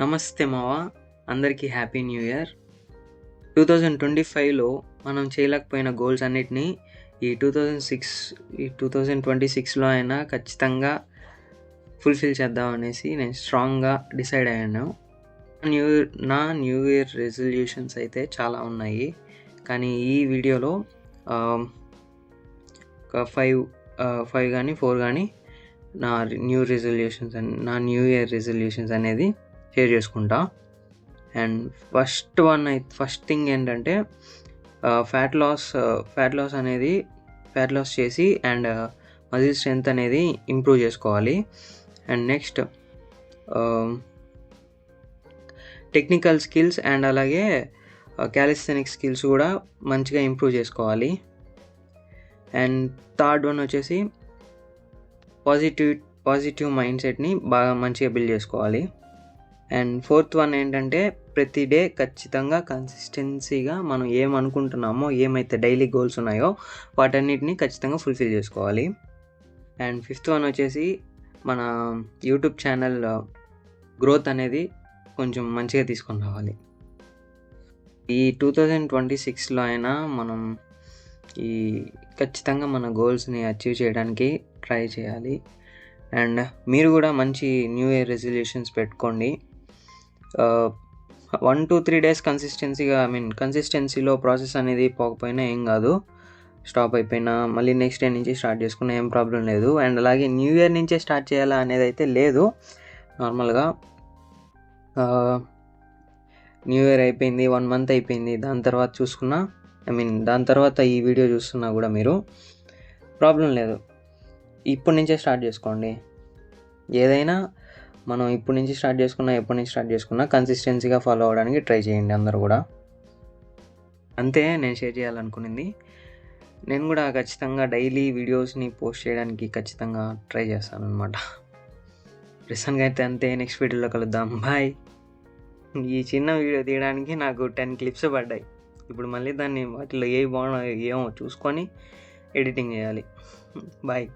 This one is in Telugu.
నమస్తే మావ, అందరికీ హ్యాపీ న్యూ ఇయర్. 2025లో మనం చేయలేకపోయిన గోల్స్ అన్నిటినీ ఈ 2026లో అయినా ఖచ్చితంగా ఫుల్ఫిల్ చేద్దాం అనేసి నేను స్ట్రాంగ్గా డిసైడ్ అయ్యాను. నా న్యూ ఇయర్ రెజల్యూషన్స్ అయితే చాలా ఉన్నాయి, కానీ ఈ వీడియోలో ఒక 5 కానీ 4 కానీ నా న్యూ ఇయర్ రెజల్యూషన్స్ అనేది షేర్ చేసుకుంటా. అండ్ ఫస్ట్ థింగ్ ఏంటంటే ఫ్యాట్ లాస్ చేసి అండ్ మజిల్ స్ట్రెంత్ అనేది ఇంప్రూవ్ చేసుకోవాలి. And next technical skills and అలాగే క్యాలిస్థెనిక్ స్కిల్స్ కూడా మంచిగా ఇంప్రూవ్ చేసుకోవాలి. అండ్ థర్డ్ వన్ వచ్చేసి పాజిటివ్ మైండ్ సెట్ని బాగా మంచిగా బిల్డ్ చేసుకోవాలి. అండ్ ఫోర్త్ వన్ ఏంటంటే ప్రతి డే ఖచ్చితంగా కన్సిస్టెన్సీగా మనం ఏమనుకుంటున్నామో, ఏమైతే డైలీ గోల్స్ ఉన్నాయో వాటన్నిటిని ఖచ్చితంగా ఫుల్ఫిల్ చేసుకోవాలి. అండ్ ఫిఫ్త్ వన్ వచ్చేసి మన యూట్యూబ్ ఛానల్ గ్రోత్ అనేది కొంచెం మంచిగా తీసుకొని రావాలి. ఈ 2026లో అయినా మనం ఖచ్చితంగా మన గోల్స్ని అచీవ్ చేయడానికి ట్రై చేయాలి. అండ్ మీరు కూడా మంచి న్యూ ఇయర్ రెజల్యూషన్స్ పెట్టుకోండి. 1 to 3 days కన్సిస్టెన్సీలో ప్రాసెస్ అనేది పోకపోయినా ఏం కాదు, స్టాప్ అయిపోయినా మళ్ళీ నెక్స్ట్ డే నుంచి స్టార్ట్ చేసుకున్నా ఏం ప్రాబ్లం లేదు. అండ్ అలాగే న్యూ ఇయర్ నుంచే స్టార్ట్ చేయాలా అనేది అయితే లేదు. నార్మల్గా న్యూ ఇయర్ అయిపోయింది, 1 month అయిపోయింది, దాని తర్వాత ఈ వీడియో చూస్తున్నా కూడా మీరు ప్రాబ్లం లేదు, ఇప్పటి నుంచే స్టార్ట్ చేసుకోండి. ఏదైనా మనం ఎప్పటి నుంచి స్టార్ట్ చేసుకున్నా కన్సిస్టెన్సీగా ఫాలో అవ్వడానికి ట్రై చేయండి అందరూ కూడా. అంతే నేను షేర్ చేయాలనుకునింది. నేను కూడా ఖచ్చితంగా డైలీ వీడియోస్ని పోస్ట్ చేయడానికి ఖచ్చితంగా ట్రై చేస్తాను అనమాట. ప్రస్తుతానికి అయితే అంతే, నెక్స్ట్ వీడియోలో కలుద్దాం, బాయ్. ఈ చిన్న వీడియో తీయడానికి నాకు 10 clips పడ్డాయి. ఇప్పుడు మళ్ళీ వాటిలో ఏవి బాగున్నాయో ఏమో చూసుకొని ఎడిటింగ్ చేయాలి. బాయ్.